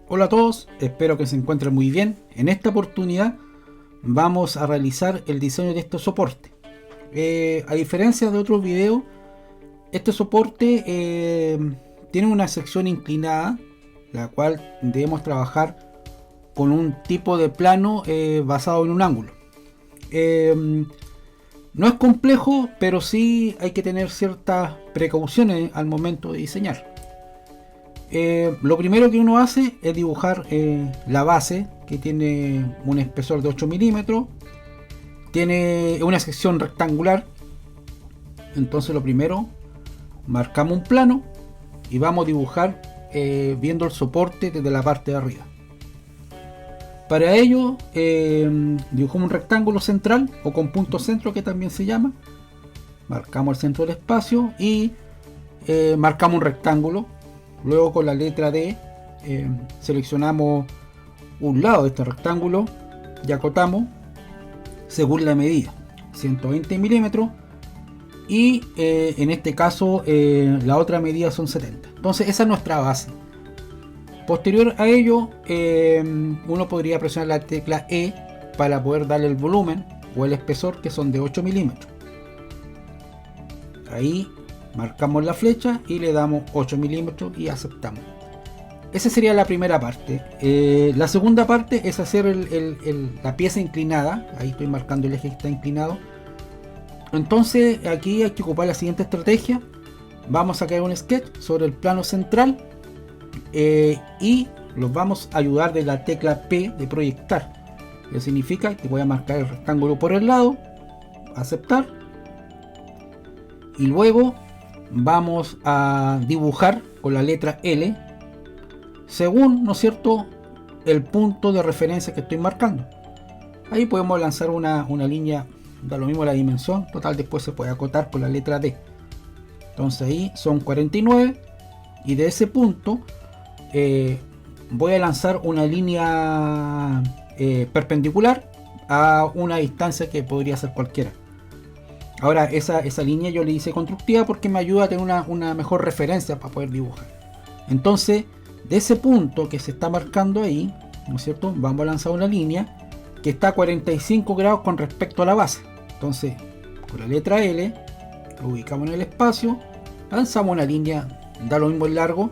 Hola a todos, espero que se encuentren muy bien. En esta oportunidad vamos a realizar el diseño de este soporte. A diferencia de otros videos, este soporte tiene una sección inclinada, la cual debemos trabajar con un tipo de plano basado en un ángulo. No es complejo, pero sí hay que tener ciertas precauciones al momento de diseñar. Lo primero que uno hace es dibujar la base, que tiene un espesor de 8 milímetros, tiene una sección rectangular. Entonces lo primero, marcamos un plano y vamos a dibujar viendo el soporte desde la parte de arriba. Para ello dibujamos un rectángulo central o con punto centro, que también se llama. Marcamos el centro del espacio y marcamos un rectángulo. Luego con la letra D seleccionamos un lado de este rectángulo y acotamos según la medida, 120 milímetros, y en este caso la otra medida son 70. Entonces esa es nuestra base. Posterior a ello uno podría presionar la tecla E para poder darle el volumen o el espesor, que son de 8 milímetros. Ahí marcamos la flecha y le damos 8 milímetros y aceptamos. Esa sería la primera parte. La segunda parte es hacer la pieza inclinada. Ahí estoy marcando el eje que está inclinado. Entonces aquí hay que ocupar la siguiente estrategia. Vamos a crear un sketch sobre el plano central y los vamos a ayudar de la tecla P de proyectar. Eso significa que voy a marcar el rectángulo por el lado, aceptar, y luego vamos a dibujar con la letra L según, ¿no es cierto?, el punto de referencia que estoy marcando. Ahí podemos lanzar una línea, da lo mismo la dimensión, total después se puede acotar con la letra D. Entonces ahí son 49 y de ese punto voy a lanzar una línea perpendicular a una distancia que podría ser cualquiera. Ahora esa línea yo le hice constructiva porque me ayuda a tener una mejor referencia para poder dibujar. Entonces de ese punto que se está marcando ahí, ¿no es cierto?, vamos a lanzar una línea que está a 45 grados con respecto a la base. Entonces con la letra L lo ubicamos en el espacio, lanzamos una línea, da lo mismo el largo,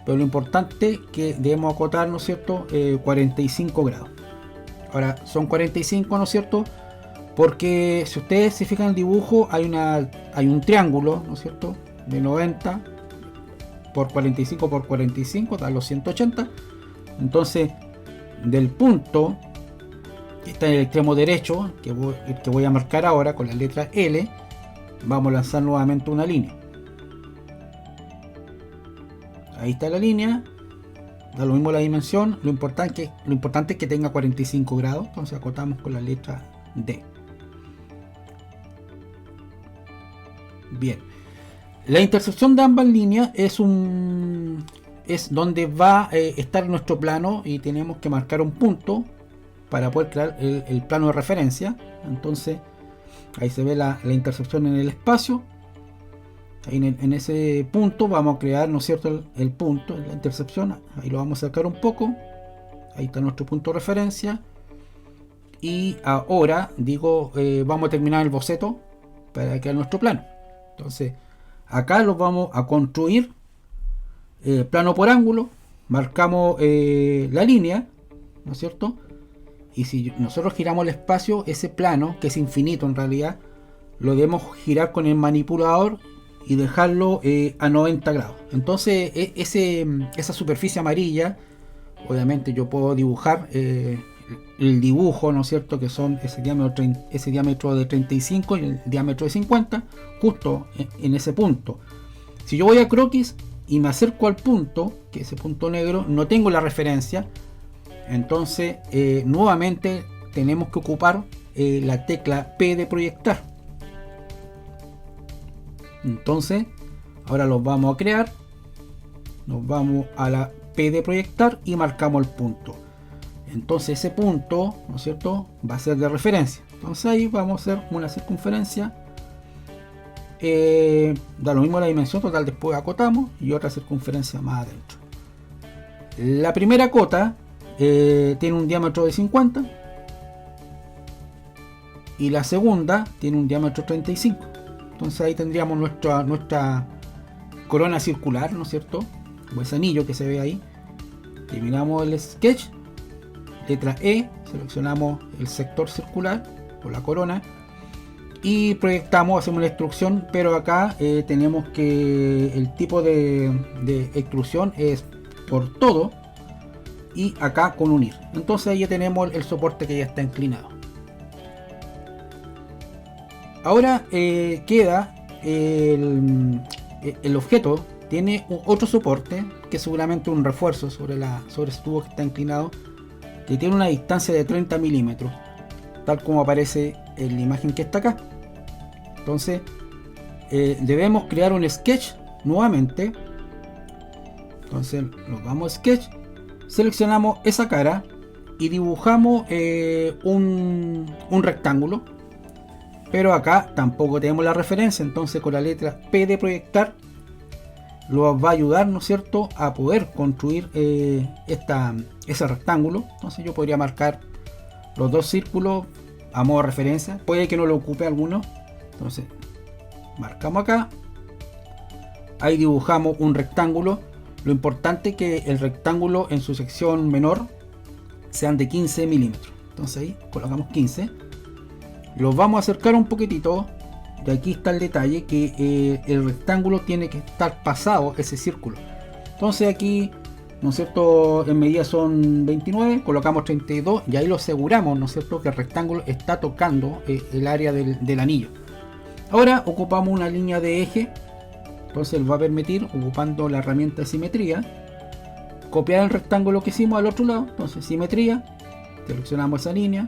pero lo importante es que debemos acotar, ¿no es cierto?, 45 grados. Ahora son 45, ¿no es cierto?, porque si ustedes se fijan en el dibujo hay un triángulo, ¿no es cierto?, de 90 por 45 por 45, da los 180. Entonces del punto que está en el extremo derecho, que voy a marcar ahora con la letra L, vamos a lanzar nuevamente una línea. Ahí está la línea, da lo mismo la dimensión, lo importante es que tenga 45 grados, entonces acotamos con la letra D. Bien, la intersección de ambas líneas es donde va a estar nuestro plano y tenemos que marcar un punto para poder crear el plano de referencia. Entonces ahí se ve la intersección en el espacio. Ahí en ese punto vamos a crear, ¿no es cierto?, el punto, la intersección. Ahí lo vamos a sacar un poco. Ahí está nuestro punto de referencia. Y ahora vamos a terminar el boceto para crear nuestro plano. Entonces acá lo vamos a construir plano por ángulo, marcamos la línea, ¿no es cierto?, y si nosotros giramos el espacio, ese plano, que es infinito en realidad, lo debemos girar con el manipulador y dejarlo a 90 grados. Entonces esa superficie amarilla, obviamente yo puedo dibujar el dibujo, ¿no es cierto?, que son ese diámetro de 35 y el diámetro de 50, justo en ese punto. Si yo voy a croquis y me acerco al punto, que es ese punto negro, no tengo la referencia. Entonces nuevamente tenemos que ocupar la tecla P de proyectar. Entonces ahora los vamos a crear, nos vamos a la P de proyectar y marcamos el punto. Entonces ese punto, ¿no es cierto?, va a ser de referencia. Entonces ahí vamos a hacer una circunferencia, da lo mismo la dimensión, total después acotamos, y otra circunferencia más adentro. La primera cota tiene un diámetro de 50 y la segunda tiene un diámetro 35. Entonces ahí tendríamos nuestra corona circular, ¿no es cierto? O ese anillo que se ve ahí. Terminamos el sketch, letra E, seleccionamos el sector circular o la corona y proyectamos, hacemos la extrusión, pero acá tenemos que el tipo de extrusión es por todo y acá con unir. Entonces ahí ya tenemos el soporte que ya está inclinado. Ahora queda el objeto tiene otro soporte que es seguramente un refuerzo sobre ese tubo que está inclinado, que tiene una distancia de 30 milímetros, tal como aparece en la imagen que está acá. Entonces debemos crear un sketch nuevamente. Entonces nos vamos a sketch, seleccionamos esa cara y dibujamos un rectángulo, pero acá tampoco tenemos la referencia. Entonces con la letra P de proyectar lo va a ayudar, ¿no es cierto?, a poder construir ese rectángulo. Entonces yo podría marcar los dos círculos a modo de referencia, puede que no lo ocupe alguno. Entonces marcamos acá, ahí dibujamos un rectángulo. Lo importante es que el rectángulo en su sección menor sean de 15 milímetros. Entonces ahí colocamos 15. Los vamos a acercar un poquitito. Y aquí está el detalle, que el rectángulo tiene que estar pasado ese círculo. Entonces aquí, ¿no es cierto?, en medida son 29, colocamos 32 y ahí lo aseguramos, ¿no es cierto?, que el rectángulo está tocando el área del anillo. Ahora ocupamos una línea de eje. Entonces va a permitir, ocupando la herramienta de simetría, copiar el rectángulo que hicimos al otro lado. Entonces simetría, seleccionamos esa línea,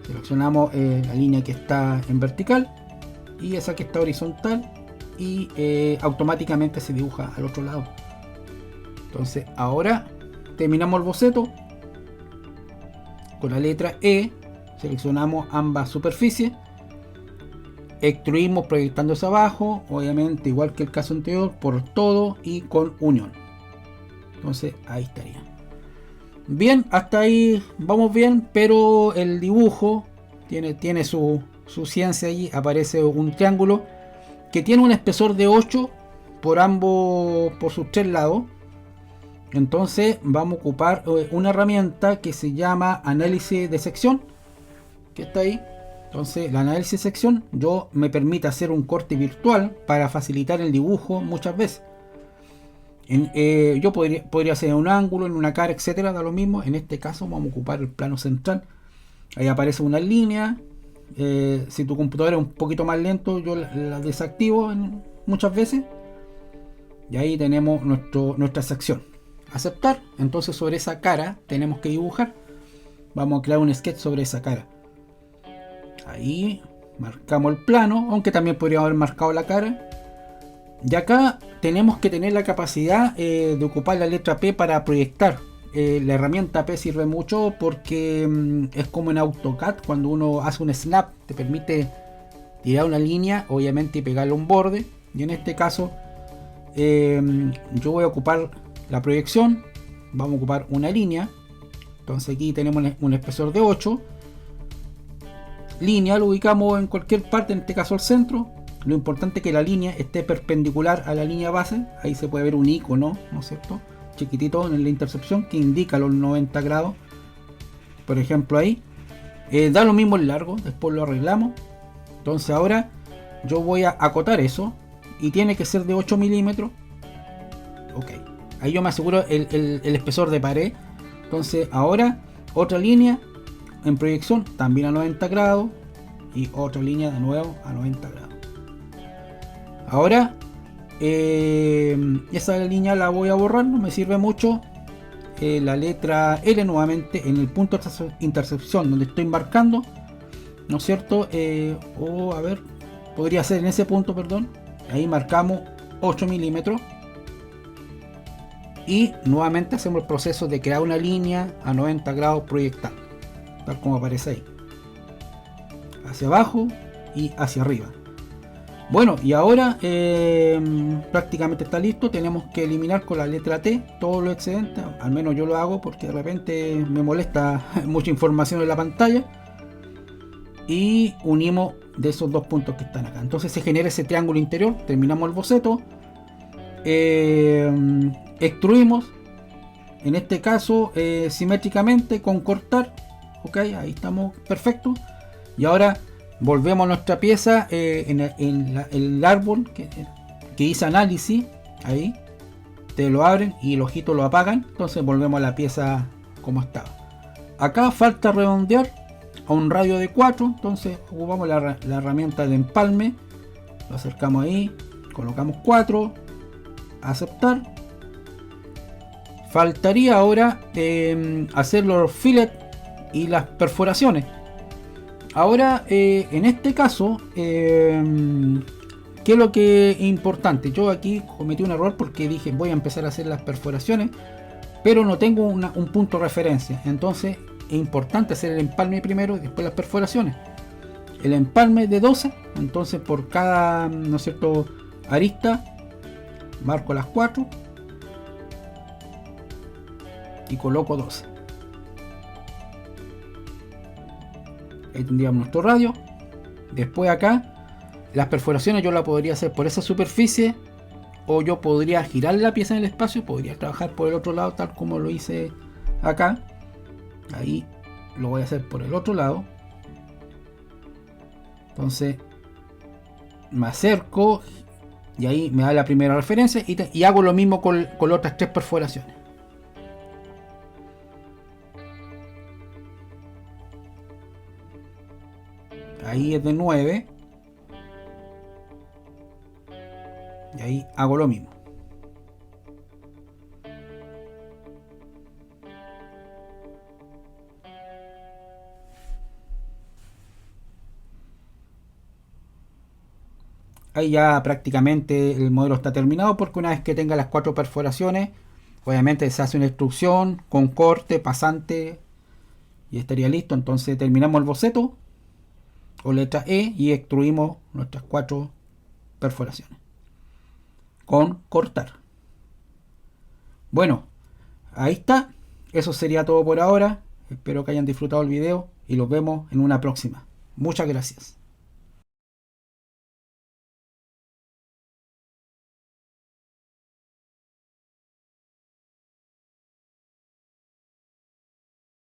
seleccionamos la línea que está en vertical y esa que está horizontal, y automáticamente se dibuja al otro lado. Entonces ahora terminamos el boceto. Con la letra E seleccionamos ambas superficies, extruimos proyectando hacia abajo, obviamente igual que el caso anterior, por todo y con unión. Entonces ahí estaría. Bien, hasta ahí vamos bien, pero el dibujo tiene su ciencia. Allí aparece un triángulo que tiene un espesor de 8 por sus tres lados. Entonces vamos a ocupar una herramienta que se llama análisis de sección, que está ahí. Entonces el análisis de sección me permite hacer un corte virtual para facilitar el dibujo muchas veces. Yo podría hacer un ángulo, en una cara, etcétera, da lo mismo. En este caso vamos a ocupar el plano central. Ahí aparece una línea. Si tu computadora es un poquito más lento, yo la desactivo muchas veces. Y ahí tenemos nuestra sección. Aceptar. Entonces sobre esa cara tenemos que dibujar. Vamos a crear un sketch sobre esa cara. Ahí marcamos el plano, aunque también podríamos haber marcado la cara. Y acá tenemos que tener la capacidad de ocupar la letra P para proyectar. La herramienta P sirve mucho porque es como en AutoCAD, cuando uno hace un snap, te permite tirar una línea, obviamente, y pegarle un borde. Y en este caso yo voy a ocupar la proyección. Vamos a ocupar una línea. Entonces aquí tenemos un espesor de 8. Línea lo ubicamos en cualquier parte, en este caso al centro. Lo importante es que la línea esté perpendicular a la línea base. Ahí se puede ver un icono, ¿no es cierto?, chiquitito en la intercepción que indica los 90 grados. Por ejemplo ahí. Da lo mismo el largo, después lo arreglamos. Entonces ahora yo voy a acotar eso. Y tiene que ser de 8 milímetros. Ok. Ahí yo me aseguro el espesor de pared. Entonces ahora otra línea en proyección también a 90 grados. Y otra línea de nuevo a 90 grados. Ahora esa línea la voy a borrar, no me sirve mucho. La letra L nuevamente en el punto de intercepción donde estoy marcando, ¿no es cierto? A ver, podría ser en ese punto, perdón. Ahí marcamos 8 milímetros. Y nuevamente hacemos el proceso de crear una línea a 90 grados proyectada, tal como aparece ahí. Hacia abajo y hacia arriba. Bueno, y ahora prácticamente está listo. Tenemos que eliminar con la letra T todos los excedentes. Al menos yo lo hago porque de repente me molesta mucha información en la pantalla. Y unimos de esos dos puntos que están acá. Entonces se genera ese triángulo interior. Terminamos el boceto. Extruimos. En este caso simétricamente con cortar. Ok, ahí estamos perfecto. Y ahora volvemos a nuestra pieza en el árbol que hice análisis. Ahí te lo abren y el ojito lo apagan. Entonces volvemos a la pieza como estaba. Acá falta redondear a un radio de 4. Entonces ocupamos la herramienta de empalme. Lo acercamos ahí. Colocamos 4. Aceptar. Faltaría ahora hacer los fillets y las perforaciones. Ahora en este caso ¿qué es lo que es importante? Yo aquí cometí un error porque dije voy a empezar a hacer las perforaciones, pero no tengo un punto de referencia. Entonces es importante hacer el empalme primero y después las perforaciones. El empalme de 12, entonces por cada, ¿no es cierto?, arista marco las 4 y coloco 12. Ahí tendríamos nuestro radio. Después acá las perforaciones yo la podría hacer por esa superficie, o yo podría girar la pieza en el espacio, podría trabajar por el otro lado tal como lo hice acá. Ahí lo voy a hacer por el otro lado. Entonces me acerco y ahí me da la primera referencia y hago lo mismo con otras 3 perforaciones. Ahí es de 9 y ahí hago lo mismo. Ahí ya prácticamente el modelo está terminado, porque una vez que tenga las 4 perforaciones obviamente se hace una extrusión con corte, pasante y estaría listo. Entonces terminamos el boceto o letra E y extruimos nuestras 4 perforaciones con cortar. Bueno, ahí está. Eso sería todo por ahora. Espero que hayan disfrutado el video y los vemos en una próxima. Muchas gracias.